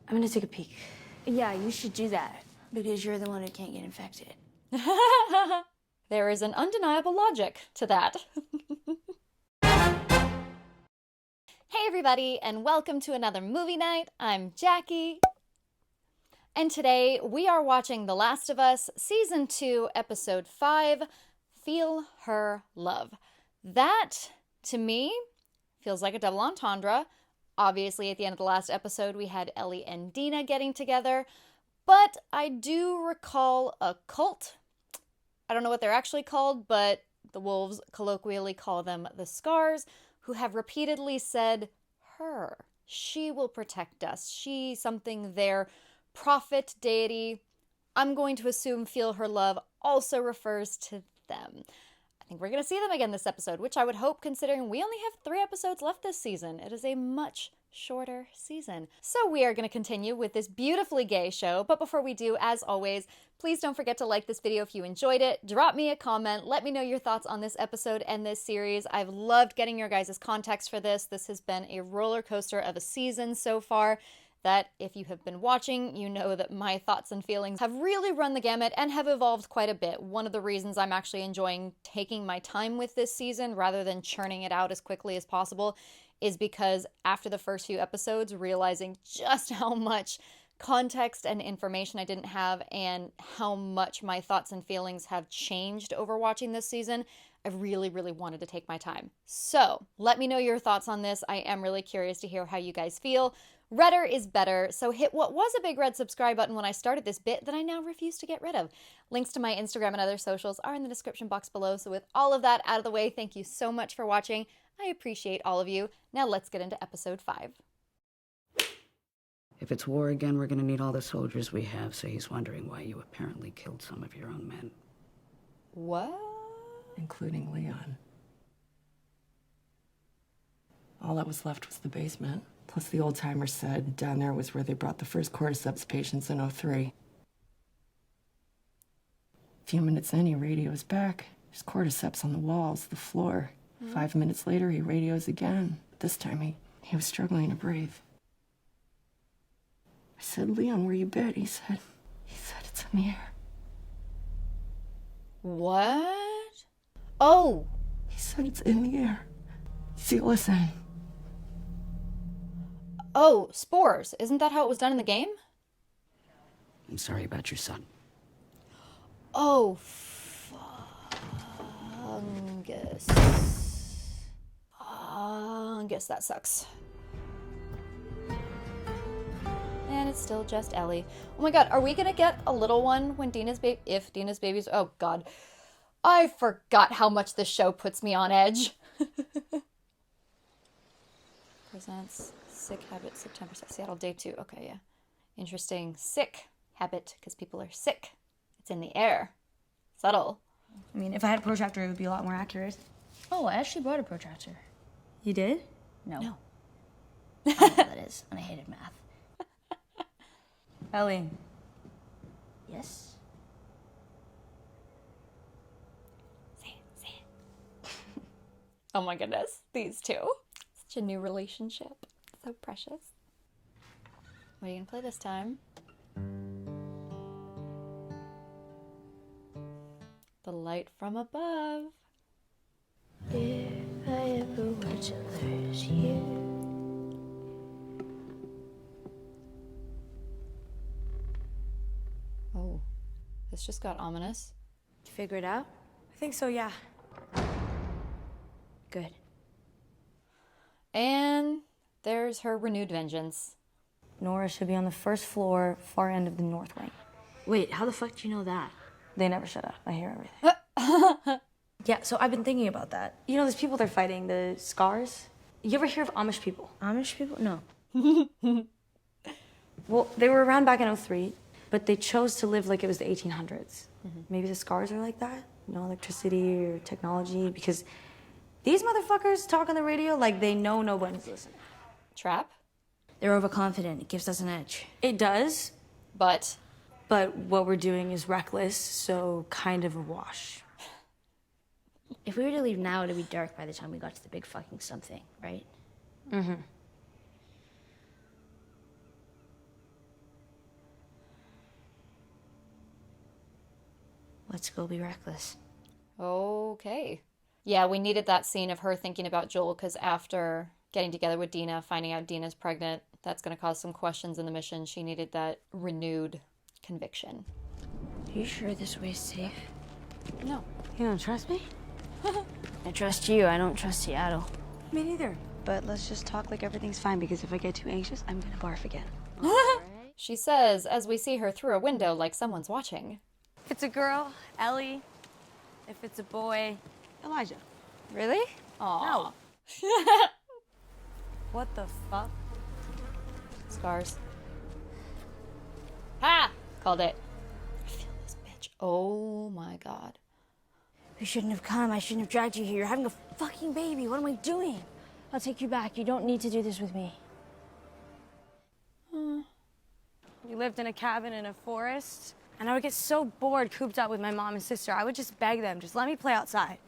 I'm gonna take a peek. Yeah, you should do that, because you're the one who can't get infected. There is an undeniable logic to that. Hey everybody, and welcome to another movie night. I'm Jacqui. And today we are watching The Last of Us, Season 2, Episode 5, Feel Her Love. That, to me, feels like a double entendre. Obviously, at the end of the last episode, we had Ellie and Dina getting together, but I do recall a cult. I don't know what they're actually called, but the wolves colloquially call them the Scars, who have repeatedly said, her. She will protect us. She's something their prophet deity. I'm going to assume Feel Her Love also refers to them. I think we're going to see them again this episode, which I would hope, considering we only have 3 episodes left this season. It is a much shorter season. So we are going to continue with this beautifully gay show, but before we do, as always, please don't forget to like this video if you enjoyed it. Drop me a comment. Let me know your thoughts on this episode and this series. I've loved getting your guys' context for this. This has been a roller coaster of a season so far that if you have been watching, you know that my thoughts and feelings have really run the gamut and have evolved quite a bit. One of the reasons I'm actually enjoying taking my time with this season rather than churning it out as quickly as possible is because after the first few episodes, realizing just how much context and information I didn't have and how much my thoughts and feelings have changed over watching this season, I really, really wanted to take my time. So let me know your thoughts on this. I am really curious to hear how you guys feel. Redder is better, so hit what was a big red subscribe button when I started this bit that I now refuse to get rid of. Links to my Instagram and other socials are in the description box below, so with all of that out of the way, thank you so much for watching. I appreciate all of you. Now let's get into episode 5. If it's war again, we're gonna need all the soldiers we have, so he's wondering why you apparently killed some of your own men. What? Including Leon. All that was left was the basement. Plus the old-timers said down there was where they brought the first cordyceps patients in '03. A few minutes in, he radios back. There's cordyceps on the walls, the floor. 5 minutes later, he radios again. This time, he was struggling to breathe. I said, Leon, where you bit? He said it's in the air. What? Oh! He said it's in the air. Seal us in. Oh, spores. Isn't that how it was done in the game? I'm sorry about your son. Oh, fungus. Fungus, that sucks. And it's still just Ellie. Oh my god, are we gonna get a little one when Dina's baby? If Dina's baby's. Oh god. I forgot how much this show puts me on edge. Presents sick habit September 6th. Seattle day 2. Okay, yeah. Interesting. Sick habit, because people are sick. It's in the air. Subtle. I mean, if I had a protractor, it would be a lot more accurate. Oh, I actually brought a protractor. You did? No. No. I don't know what that is, and I hated math. Ellie. Yes? Say it. Oh my goodness. These two. Such a new relationship. So precious. What are you gonna play this time? The light from above. If I ever were to lose you. Oh, this just got ominous. Did you figure it out? I think so, yeah. Good. And there's her renewed vengeance. Nora should be on the first floor, far end of the north wing. Wait, how the fuck do you know that? They never shut up. I hear everything. Yeah, so I've been thinking about that. You know those people they're fighting, the Scars? You ever hear of Amish people? Amish people? No. Well, they were around back in '03, but they chose to live like it was the 1800s. Maybe the Scars are like that? No electricity or technology, because these motherfuckers talk on the radio like they know nobody's listening. Trap? They're overconfident. It gives us an edge. It does, But but what we're doing is reckless, so kind of a wash. If we were to leave now, it'd be dark by the time we got to the big fucking something, right? Mm-hmm. Let's go be reckless. Okay. Yeah, we needed that scene of her thinking about Joel, because after getting together with Dina, finding out Dina's pregnant, that's going to cause some questions in the mission. She needed that renewed conviction. Are you sure this way is safe? No. You don't trust me? I trust you. I don't trust Seattle. Me neither. But let's just talk like everything's fine, because if I get too anxious, I'm gonna barf again. She says as we see her through a window like someone's watching. If it's a girl, Ellie. If it's a boy, Elijah. Really? No. What the fuck? Scars. Ha! Called it. I feel this bitch. Oh my god. You shouldn't have come. I shouldn't have dragged you here. You're having a fucking baby. What am I doing? I'll take you back. You don't need to do this with me. We lived in a cabin in a forest, and I would get so bored cooped up with my mom and sister. I would just beg them, just let me play outside.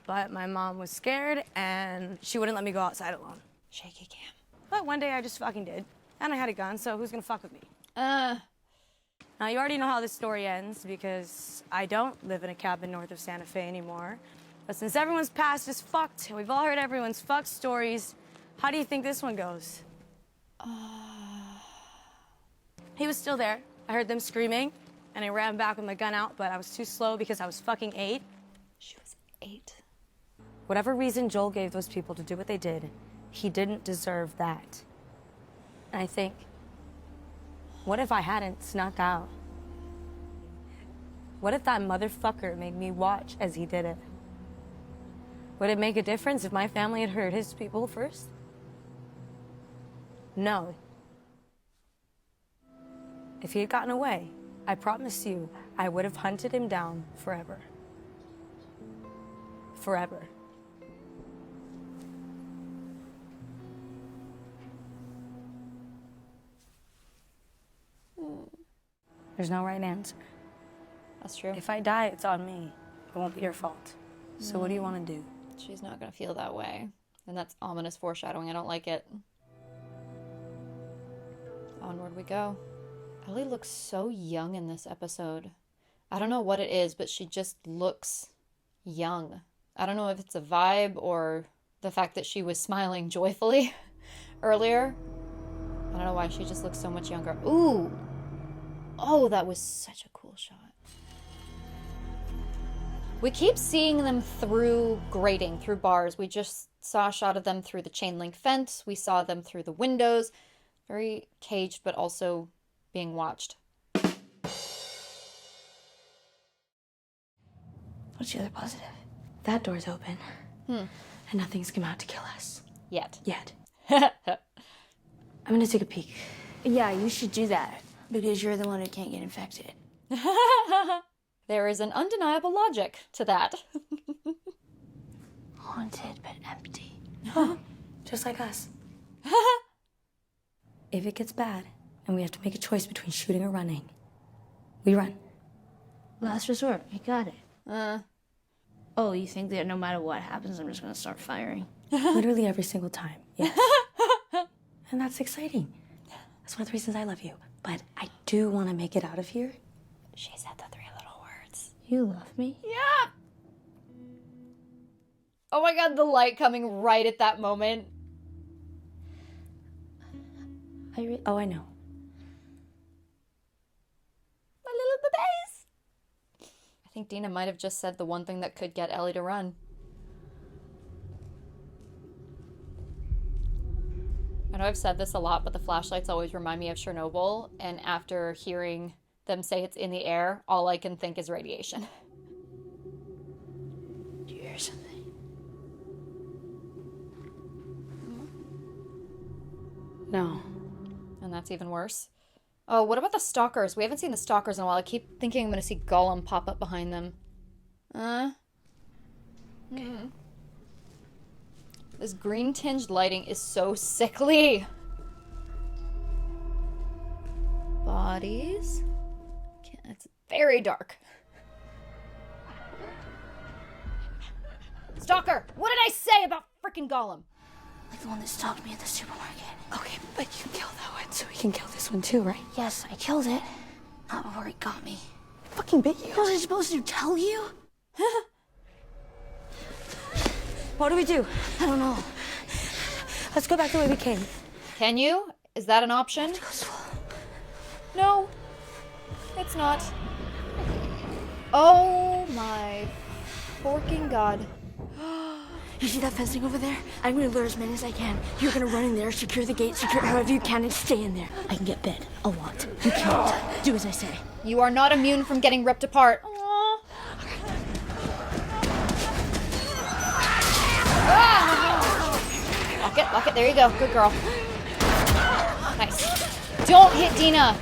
But my mom was scared, and she wouldn't let me go outside alone. Shaky cam. But one day I just fucking did. And I had a gun, so who's gonna fuck with me? Uh, Now, you already know how this story ends, because I don't live in a cabin north of Santa Fe anymore. But since everyone's past is fucked, and we've all heard everyone's fucked stories, how do you think this one goes? He was still there. I heard them screaming, and I ran back with my gun out, but I was too slow because I was fucking 8. she was 8. Whatever reason Joel gave those people to do what they did, he didn't deserve that. And I think, what if I hadn't snuck out? What if that motherfucker made me watch as he did it? Would it make a difference if my family had heard his people first? No. If he had gotten away, I promise you, I would have hunted him down forever. Forever. There's no right answer. That's true. If I die, it's on me. It won't be your fault. So what do you want to do? She's not gonna feel that way. And that's ominous foreshadowing. I don't like it. Onward we go. Ellie looks so young in this episode. I don't know what it is, but she just looks young. I don't know if it's a vibe or the fact that she was smiling joyfully earlier. I don't know why she just looks so much younger. Ooh! Oh, that was such a cool shot. We keep seeing them through grating, through bars. We just saw a shot of them through the chain link fence. We saw them through the windows. Very caged, but also being watched. What's the other positive? That door's open. And nothing's come out to kill us. Yet. Yet. I'm gonna take a peek. Yeah, you should do that. Because you're the one who can't get infected. There is an undeniable logic to that. Haunted but empty. Just like us. If it gets bad, and we have to make a choice between shooting or running, we run. Last resort. I got it. Oh, you think that no matter what happens, I'm just gonna start firing? Literally every single time, yes. And that's exciting. That's one of the reasons I love you. But I do want to make it out of here. She said the 3 little words. You love me? Yeah! Oh my god, the light coming right at that moment. Oh, I know. My little babies! I think Dina might have just said the one thing that could get Ellie to run. I know I've said this a lot, but the flashlights always remind me of Chernobyl, and after hearing them say it's in the air, all I can think is radiation. Do you hear something? No. And that's even worse. Oh, what about the stalkers? We haven't seen the stalkers in a while. I keep thinking I'm going to see Gollum pop up behind them. This green-tinged lighting is so sickly. Bodies. It's very dark. Stalker! What did I say about freaking Gollum? Like the one that stalked me at the supermarket. Okay, but you killed that one, so we can kill this one too, right? Yes, I killed it. Not before it got me. fucking baby. What was I supposed to tell you? What do we do? I don't know. Let's go back the way we came. Can you? Is that an option? No, it's not. Oh my forking god. You see that fencing over there? I'm gonna lure as many as I can. You're gonna run in there, secure the gate, secure however you can, and stay in there. I can get bed a lot. You can't. Do as I say. You are not immune from getting ripped apart. Aww. Lock it, there you go. Good girl. Nice. Don't hit Dina.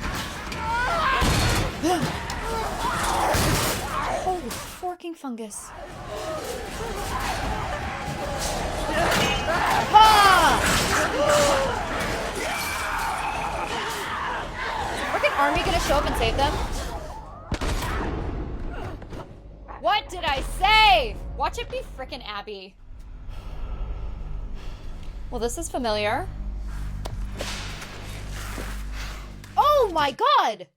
Holy forking fungus. Ha! Is the frickin' army gonna show up and save them? What did I say? Watch it be frickin' Abby. Well, this is familiar. Oh my god!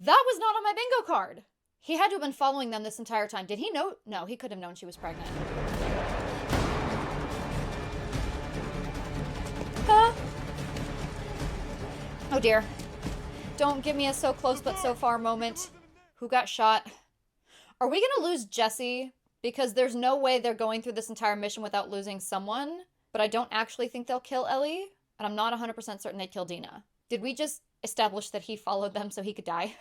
That was not on my bingo card. He had to have been following them this entire time. Did he know? No, he could have known she was pregnant. Huh? Oh dear. Don't give me a so close but so far moment. Who got shot? Are we gonna lose Jesse? Because there's no way they're going through this entire mission without losing someone. But I don't actually think they'll kill Ellie. And I'm not 100% certain they kill Dina. Did we just establish that he followed them so he could die?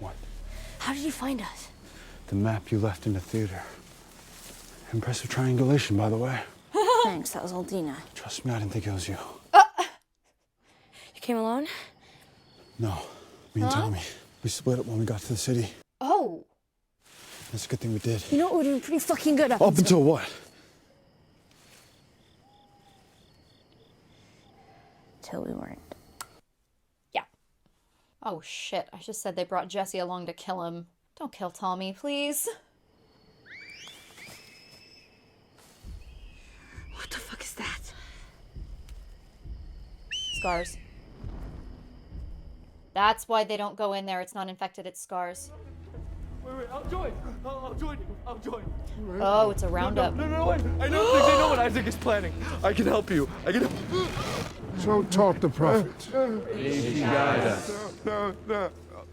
What? How did you find us? The map you left in the theater. Impressive triangulation, by the way. Thanks, that was all Dina. Trust me, I didn't think it was you. You came alone? No, me and Tommy. We split up when we got to the city. Oh. That's a good thing we did. You know what, we're doing pretty fucking good Up until what? Till we weren't. Yeah. Oh shit, I just said they brought Jesse along to kill him. Don't kill Tommy, please. What the fuck is that? Scars. That's why they don't go in there. It's not infected, it's scars. Wait, I'll join. I'll join you. I'll join. Oh, it's a roundup. No, wait. I know things. I know what Isaac is planning. I can help you. I can help. So taught the prophet. No.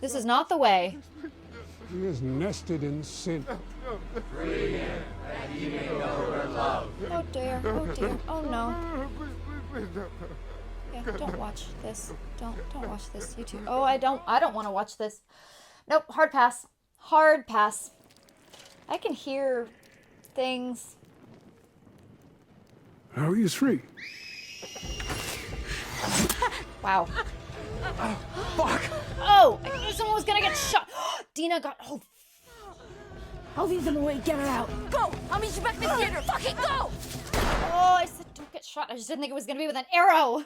This is not the way. He is nested in sin. Oh dear, oh dear, oh no. Yeah, don't watch this. Don't watch this. You too. Oh, I don't want to watch this. Nope, hard pass. Hard pass. I can hear things. How are you three? Wow. Fuck. Oh, I knew someone was gonna get shot. Dina got. Oh. I'll leave them away. Get her out. Go. I'll meet you back in the theater. Fucking go. Oh, I said don't get shot. I just didn't think it was gonna be with an arrow.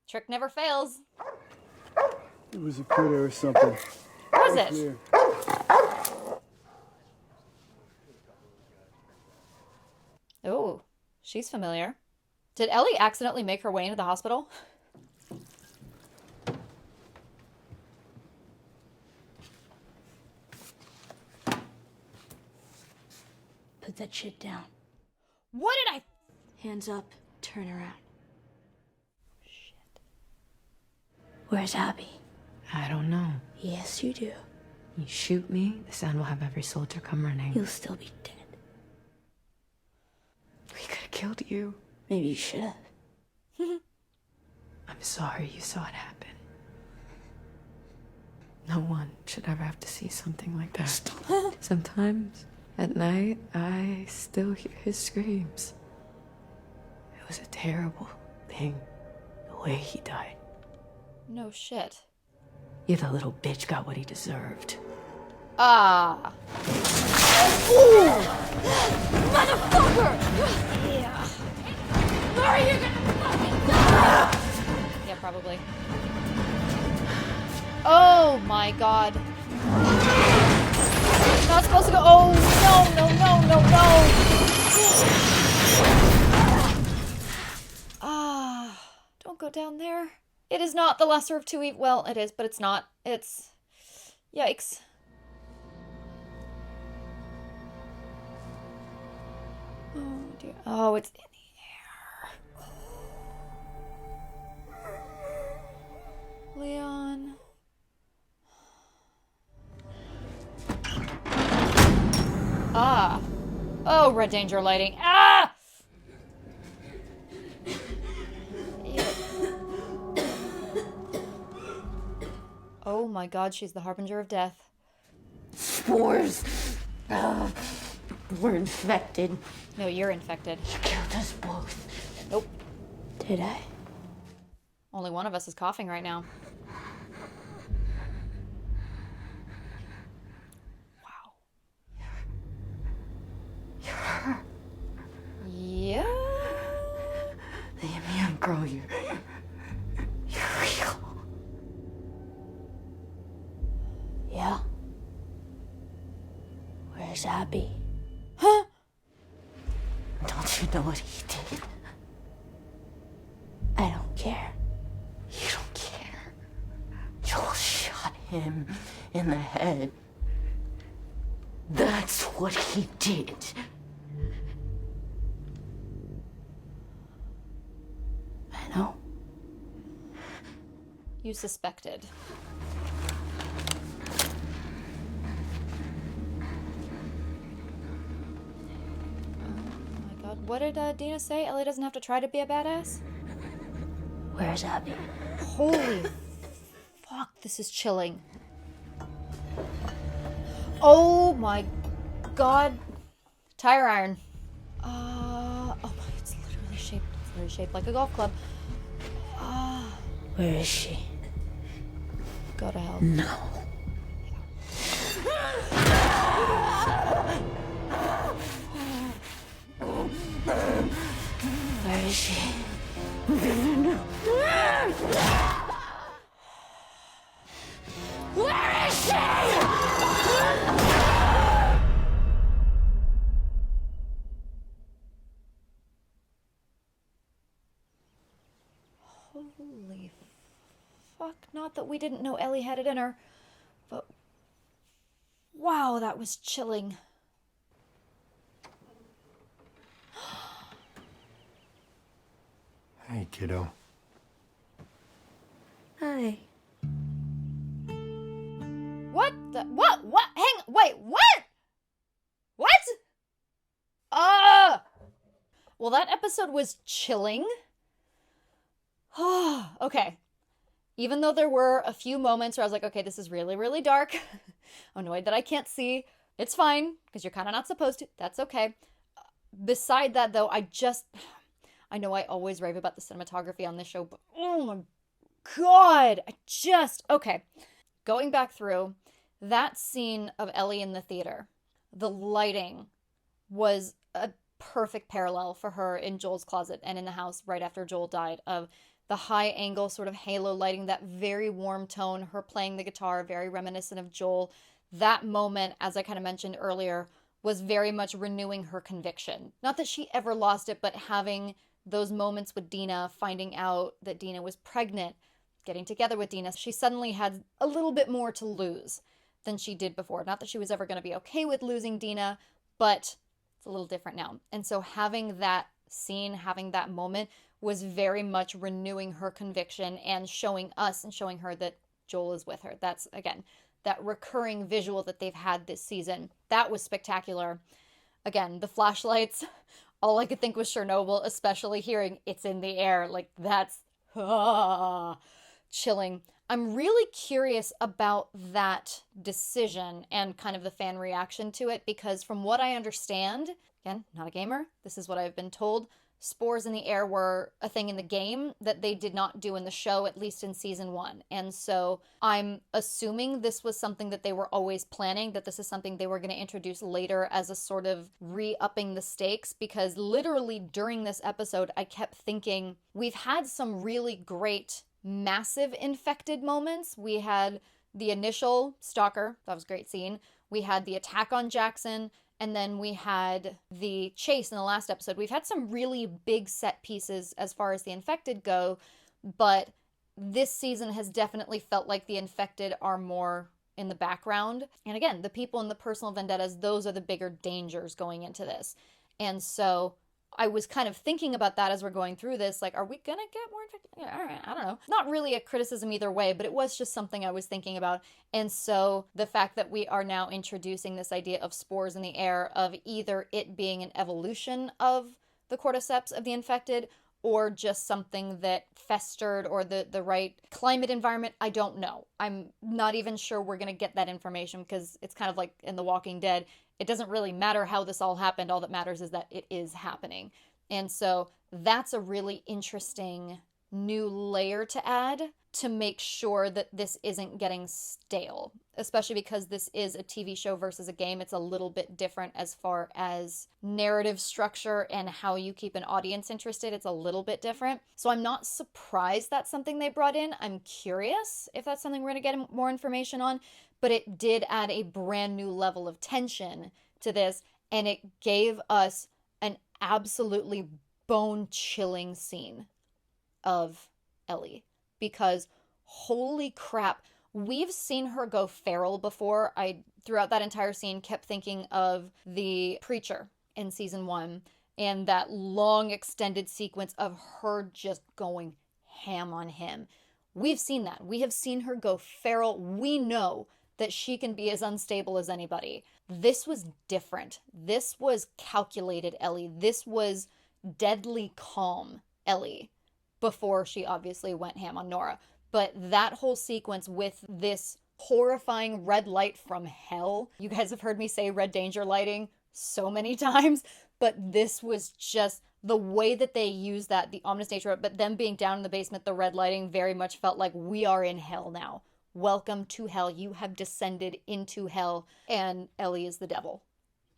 Trick never fails. It was a critter or something. What is it? Oh, she's familiar. Did Ellie accidentally make her way into the hospital? Put that shit down. What did I... Hands up. Turn around. Shit. Where's Abby? I don't know. Yes, you do. You shoot me, the sound will have every soldier come running. You'll still be dead. We could have killed you. Maybe you should have. I'm sorry you saw it happen. No one should ever have to see something like that. Stop. Sometimes, at night, I still hear his screams. It was a terrible thing, the way he died. No shit. Yeah, the little bitch got what he deserved. Ah. Ooh! Motherfucker! Yeah. Are you gonna fucking die? Yeah, probably. Oh my god. Not supposed to go. Oh, no. It is not the lesser of two evils. Well, it is, but it's not. It's... Yikes. Oh, dear. Oh, it's in the air. Leon. Ah. Oh, red danger lighting. Ah! Ew. Oh my god, she's the harbinger of death. Spores. We're infected. No, you're infected. You killed us both. Nope. Did I? Only one of us is coughing right now. Wow. You're her. Yeah. The immune girl, you're real. Yeah. Where's Abby? Huh? Don't you know what he did? I don't care. You don't care. Joel shot him in the head. That's what he did. I know. You suspected. What did Dina say? Ellie doesn't have to try to be a badass? Where's Abby? Holy fuck, this is chilling. Oh my god. Tire iron. Oh my, it's literally shaped like a golf club. Where is she? Go to hell. No. Where is she? Where is she? Holy fuck. Not that we didn't know Ellie had it in her, but wow, that was chilling. Hey, kiddo. Hi. What the? What? Wait, what? What? Well, that episode was chilling. Okay. Even though there were a few moments where I was like, okay, this is really, really dark. I'm annoyed that I can't see. It's fine, because you're kind of not supposed to. That's okay. Beside that, though, I know I always rave about the cinematography on this show, but oh my god, okay. Going back through, that scene of Ellie in the theater, the lighting was a perfect parallel for her in Joel's closet and in the house right after Joel died, of the high angle sort of halo lighting, that very warm tone, her playing the guitar, very reminiscent of Joel. That moment, as I kind of mentioned earlier, was very much renewing her conviction. Not that she ever lost it, but having those moments with Dina, finding out that Dina was pregnant, getting together with Dina, she suddenly had a little bit more to lose than she did before. Not that she was ever going to be okay with losing Dina, but it's a little different now. And so having that scene, having that moment was very much renewing her conviction and showing us and showing her that Joel is with her. That's, again, that recurring visual that they've had this season. That was spectacular. Again, the flashlights, all I could think was Chernobyl, especially hearing it's in the air. Like, that's chilling. I'm really curious about that decision and kind of the fan reaction to it, because from what I understand, again, not a gamer, this is what I've been told, spores in the air were a thing in the game that they did not do in the show, at least in season 1. And so I'm assuming this was something that they were always planning, that this is something they were going to introduce later as a sort of re-upping the stakes, because literally during this episode, I kept thinking, we've had some really great massive infected moments. We had the initial stalker, that was a great scene. We had the attack on Jackson, and then we had the chase in the last episode. We've had some really big set pieces as far as the infected go, but this season has definitely felt like the infected are more in the background. And again, the people in the personal vendettas, those are the bigger dangers going into this. And so I was kind of thinking about that as we're going through this, like, are we gonna get more infected? Yeah, all right, I don't know. Not really a criticism either way, but it was just something I was thinking about. And so the fact that we are now introducing this idea of spores in the air, of either it being an evolution of the cordyceps of the infected, or just something that festered, or the right climate environment, I don't know. I'm not even sure we're gonna get that information, because it's kind of like in The Walking Dead. It doesn't really matter how this all happened. All that matters is that it is happening. And so that's a really interesting new layer to add to make sure that this isn't getting stale, especially because this is a TV show versus a game. It's a little bit different as far as narrative structure and how you keep an audience interested. It's a little bit different. So I'm not surprised that's something they brought in. I'm curious if that's something we're going to get more information on, but it did add a brand new level of tension to this, and it gave us an absolutely bone-chilling scene of Ellie, because holy crap, we've seen her go feral before. I, throughout that entire scene, kept thinking of the Preacher in season 1 and that long extended sequence of her just going ham on him. We've seen that. We have seen her go feral. We know that she can be as unstable as anybody. This was different. This was calculated Ellie. This was deadly calm Ellie, before she obviously went ham on Nora. But that whole sequence with this horrifying red light from hell, you guys have heard me say red danger lighting so many times, but this was just the way that they used that, the ominous nature of it, but them being down in the basement, the red lighting very much felt like we are in hell now. Welcome to hell. You have descended into hell, and Ellie is the devil.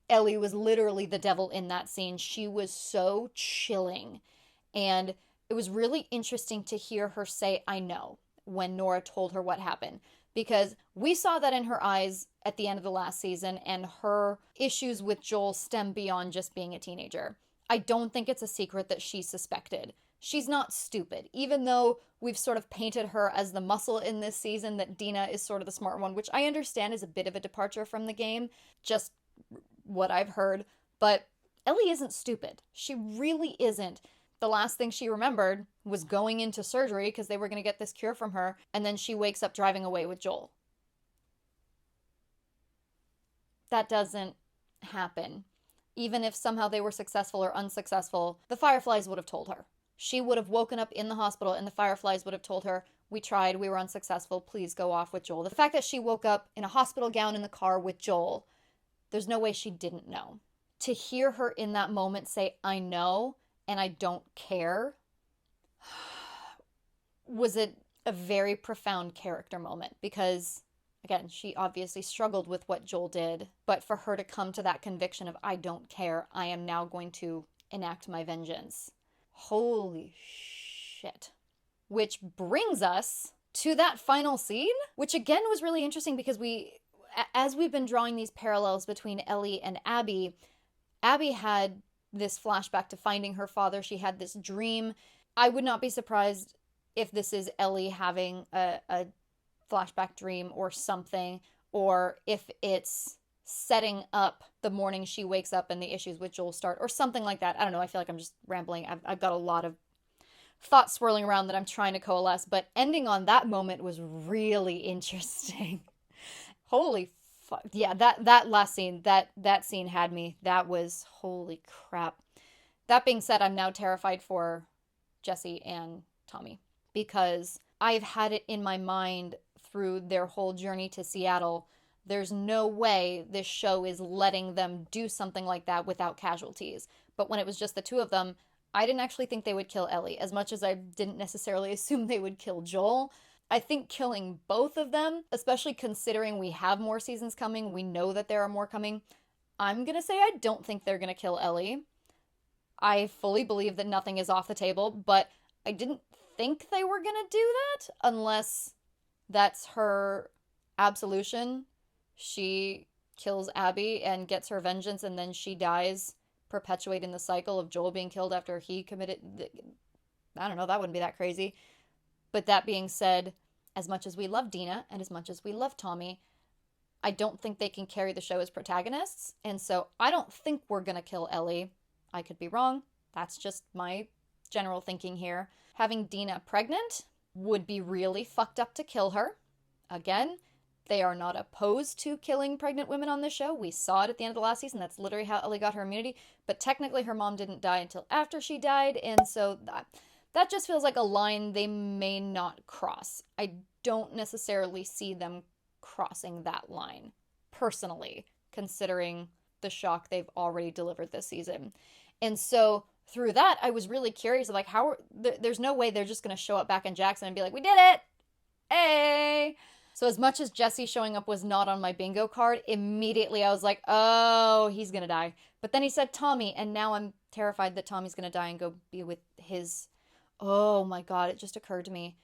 Ellie was literally the devil in that scene. She was so chilling, and it was really interesting to hear her say, I know, when Nora told her what happened. Because we saw that in her eyes at the end of the last season, and her issues with Joel stem beyond just being a teenager. I don't think it's a secret that she suspected. She's not stupid. Even though we've sort of painted her as the muscle in this season, that Dina is sort of the smart one, which I understand is a bit of a departure from the game, just what I've heard. But Ellie isn't stupid. She really isn't. The last thing she remembered was going into surgery because they were going to get this cure from her, and then she wakes up driving away with Joel. That doesn't happen. Even if somehow they were successful or unsuccessful, the Fireflies would have told her. She would have woken up in the hospital and the Fireflies would have told her, we tried, we were unsuccessful, please go off with Joel. The fact that she woke up in a hospital gown in the car with Joel, there's no way she didn't know. To hear her in that moment say, I know, and I don't care, was a very profound character moment, because, again, she obviously struggled with what Joel did, but for her to come to that conviction of, I don't care, I am now going to enact my vengeance. Holy shit. Which brings us to that final scene, which again was really interesting because as we've been drawing these parallels between Ellie and Abby had this flashback to finding her father. She had this dream. I would not be surprised if this is Ellie having a flashback dream or something, or if it's setting up the morning she wakes up and the issues with Joel start, or something like that. I don't know. I feel like I'm just rambling. I've got a lot of thoughts swirling around that I'm trying to coalesce, but ending on that moment was really interesting. Holy fuck. Yeah, that last scene, that scene had me. That was holy crap. That being said, I'm now terrified for Jesse and Tommy, because I've had it in my mind through their whole journey to Seattle. There's no way this show is letting them do something like that without casualties. But when it was just the two of them, I didn't actually think they would kill Ellie, as much as I didn't necessarily assume they would kill Joel. I think killing both of them, especially considering we have more seasons coming, we know that there are more coming, I'm gonna say I don't think they're gonna kill Ellie. I fully believe that nothing is off the table, but I didn't think they were gonna do that unless that's her absolution. She kills Abby and gets her vengeance, and then she dies, perpetuating the cycle of Joel being killed after he committed... I don't know, that wouldn't be that crazy. But that being said, as much as we love Dina and as much as we love Tommy, I don't think they can carry the show as protagonists. And so I don't think we're going to kill Ellie. I could be wrong. That's just my general thinking here. Having Dina pregnant would be really fucked up to kill her. Again, they are not opposed to killing pregnant women on this show. We saw it at the end of the last season. That's literally how Ellie got her immunity. But technically her mom didn't die until after she died. And so that just feels like a line they may not cross. I don't necessarily see them crossing that line, personally, considering the shock they've already delivered this season. And so through that, I was really curious of like, there's no way they're just going to show up back in Jackson and be like, we did it! Hey! So as much as Jesse showing up was not on my bingo card, immediately I was like, oh, he's going to die. But then he said Tommy, and now I'm terrified that Tommy's going to die and go be with his... Oh my God, it just occurred to me.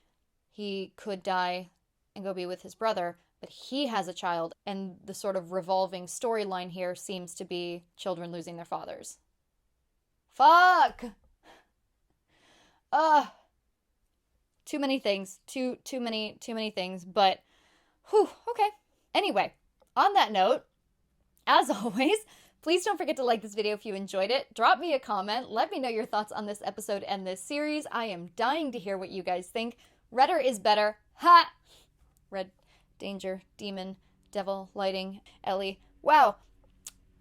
He could die and go be with his brother, but he has a child, and the sort of revolving storyline here seems to be children losing their fathers. Fuck! Too many things. Too many things, but whew, okay. Anyway, on that note, as always, please don't forget to like this video if you enjoyed it. Drop me a comment. Let me know your thoughts on this episode and this series. I am dying to hear what you guys think. Redder is better. Ha! Red, danger, demon, devil, lighting, Ellie. Wow.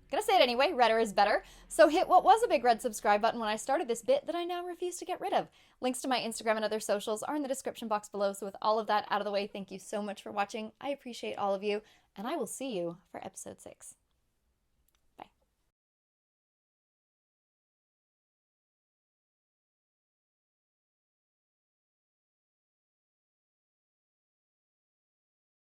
Gonna say it anyway, redder is better. So hit what was a big red subscribe button when I started this bit that I now refuse to get rid of. Links to my Instagram and other socials are in the description box below. So with all of that out of the way, thank you so much for watching. I appreciate all of you, and I will see you for episode 6.